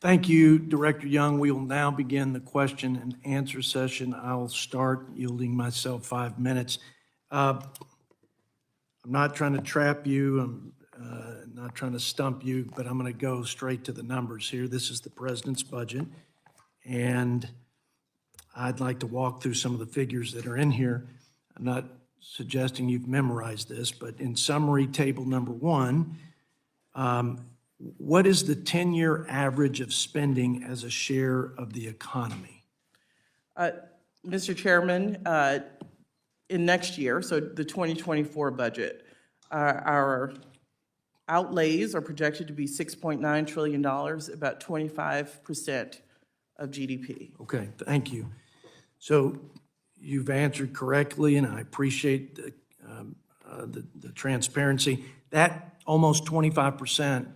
Thank you, Director Young. We will now begin the question and answer session. I'll start yielding myself 5 minutes. I'm not trying to trap you. I'm not trying to stump you, but I'm going to go straight to the numbers here. This is the president's budget, and I'd like to walk through some of the figures that are in here. I'm not suggesting you've memorized this, but in summary, table number 1, what is the 10-year average of spending as a share of the economy? Mr. Chairman, in next year, so the 2024 budget, our outlays are projected to be $6.9 trillion, about 25% of GDP. Okay, thank you. So you've answered correctly, and I appreciate the transparency. That almost 25%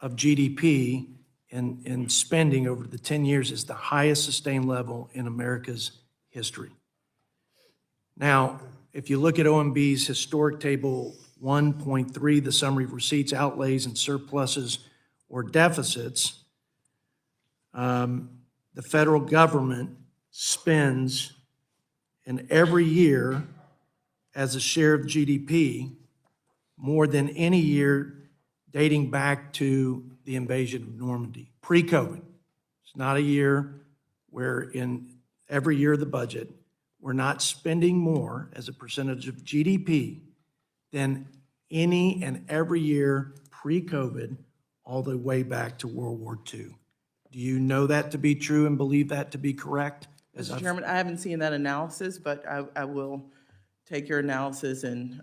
of GDP in spending over the 10 years is the highest sustained level in America's history. Now, if you look at OMB's historic table 1.3, the summary of receipts, outlays, and surpluses or deficits, the federal government spends in every year as a share of GDP more than any year dating back to the invasion of Normandy, pre-COVID. It's not a year where in every year of the budget, we're not spending more as a percentage of GDP than any and every year pre-COVID all the way back to World War II. Do you know that to be true and believe that to be correct? Mr. Chairman, I haven't seen that analysis, but I will take your analysis and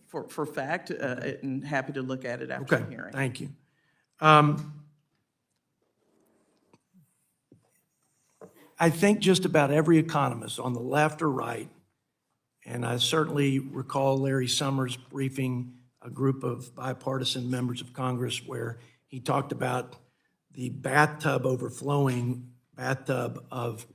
for fact, and happy to look at it after the hearing. Thank you. I think just about every economist on the left or right, and I certainly recall Larry Summers briefing a group of bipartisan members of Congress where he talked about the overflowing bathtub of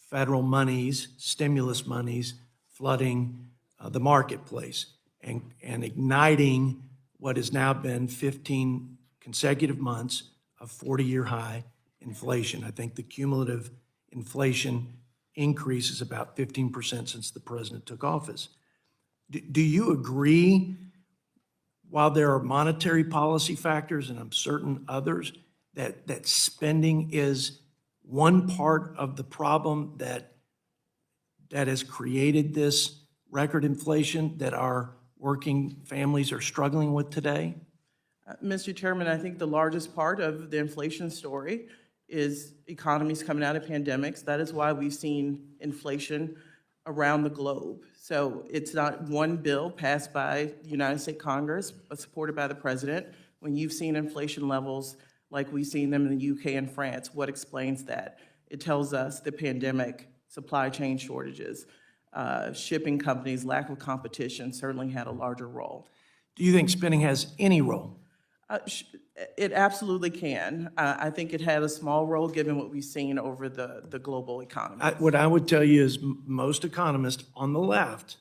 federal monies, stimulus monies, flooding the marketplace and igniting what has now been 15 consecutive months of 40-year high inflation. I think the cumulative inflation increase is about 15% since the president took office. Do you agree, while there are monetary policy factors, and I'm certain others, that spending is one part of the problem that has created this record inflation that our working families are struggling with today? Mr. Chairman, I think the largest part of the inflation story is economies coming out of pandemics. That is why we've seen inflation around the globe. So it's not one bill passed by the United States Congress, but supported by the president. When you've seen inflation levels like we've seen them in the UK and France, what explains that? It tells us the pandemic, supply chain shortages, shipping companies, lack of competition certainly had a larger role. Do you think spending has any role? It absolutely can. I think it had a small role given what we've seen over the global economy. What I would tell you is most economists on the left,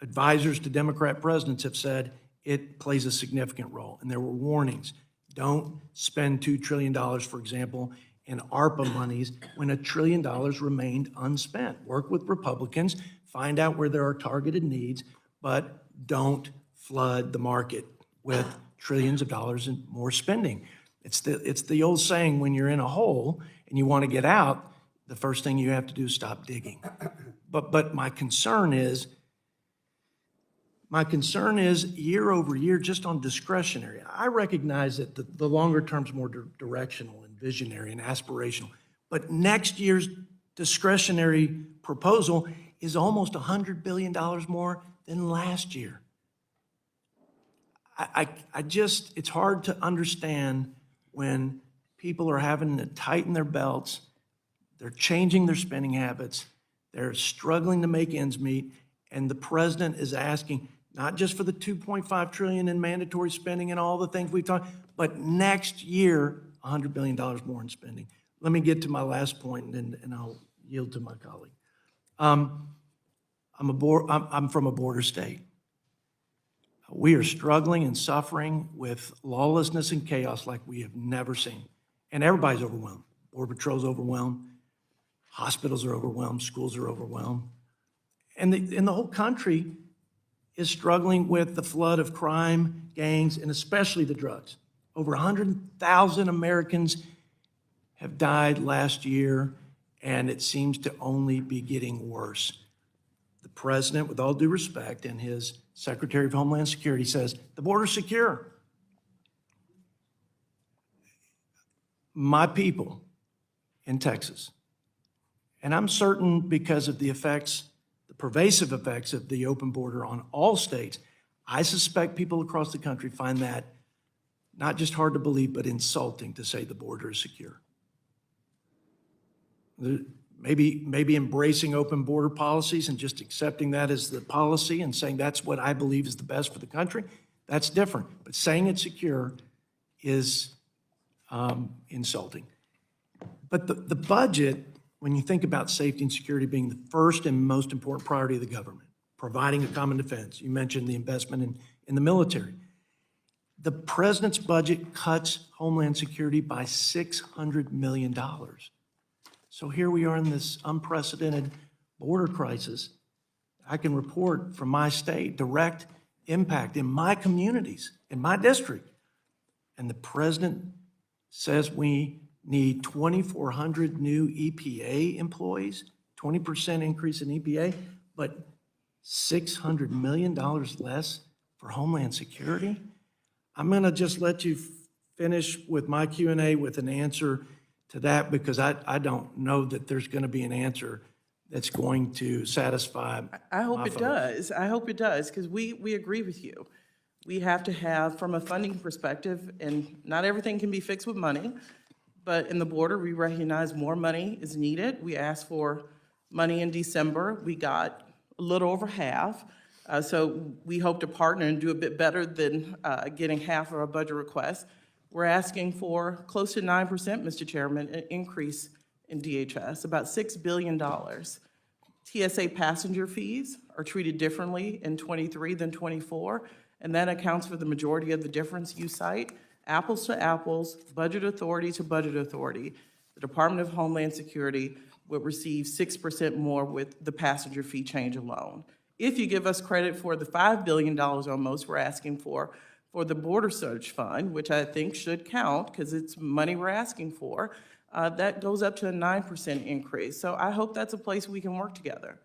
advisors to Democrat presidents, have said it plays a significant role. And there were warnings. Don't spend $2 trillion, for example, in ARPA monies when $1 trillion remained unspent. Work with Republicans, find out where there are targeted needs, but don't flood the market with trillions of dollars in more spending. It's the old saying, when you're in a hole and you want to get out, the first thing you have to do is stop digging. But my concern is year over year, just on discretionary. I recognize that the longer term's more directional and visionary and aspirational, but next year's discretionary proposal is almost $100 billion more than last year. It's hard to understand when people are having to tighten their belts, they're changing their spending habits, they're struggling to make ends meet, and the president is asking not just for the $2.5 trillion in mandatory spending and all the things we've talked, but next year, $100 billion more in spending. Let me get to my last point, and I'll yield to my colleague. I'm from a border state. We are struggling and suffering with lawlessness and chaos like we have never seen. And everybody's overwhelmed. Border Patrol's overwhelmed. Hospitals are overwhelmed. Schools are overwhelmed. And the whole country is struggling with the flood of crime, gangs, and especially the drugs. Over 100,000 Americans have died last year, and it seems to only be getting worse. The president, with all due respect, and his Secretary of Homeland Security says, the border's secure. My people in Texas, and I'm certain because of the effects, the pervasive effects of the open border on all states, I suspect people across the country find that not just hard to believe, but insulting to say the border is secure. Maybe embracing open border policies and just accepting that as the policy and saying that's what I believe is the best for the country, that's different. But saying it's secure is insulting. But the budget, when you think about safety and security being the first and most important priority of the government, providing a common defense, you mentioned the investment in the military. The president's budget cuts Homeland Security by $600 million. So here we are in this unprecedented border crisis. I can report from my state, direct impact in my communities, in my district. And the president says we need 2,400 new EPA employees, 20% increase in EPA, but $600 million less for Homeland Security. I'm gonna just let you finish with my Q&A with an answer to that, because I don't know that there's gonna be an answer that's going to satisfy. I hope my it folks. does. I hope it does, because we agree with you. We have to have, from a funding perspective, and not everything can be fixed with money, but in the border, we recognize more money is needed. We asked for money in December. We got a little over half. So we hope to partner and do a bit better than getting half of our budget request. We're asking for close to 9%, Mr. Chairman, an increase in DHS, about $6 billion. TSA passenger fees are treated differently in 23 than 24, and that accounts for the majority of the difference you cite. Apples to apples, budget authority to budget authority, the Department of Homeland Security would receive 6% more with the passenger fee change alone. If you give us credit for the $5 billion almost we're asking for the Border Search Fund, which I think should count because it's money we're asking for, that goes up to a 9% increase. So I hope that's a place we can work together.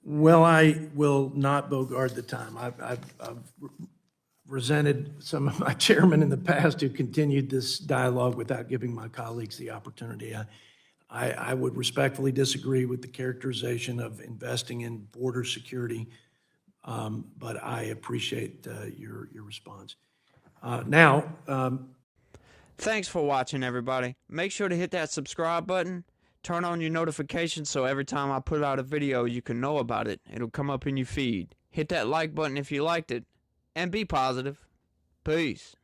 Well, I will not bogart the time. I've resented some of my chairmen in the past who continued this dialogue without giving my colleagues the opportunity. I would respectfully disagree with the characterization of investing in border security, but I appreciate your response. Thanks for watching, everybody. Make sure to hit that subscribe button. Turn on your notifications so every time I put out a video, you can know about it. It'll come up in your feed. Hit that like button if you liked it. And be positive. Peace.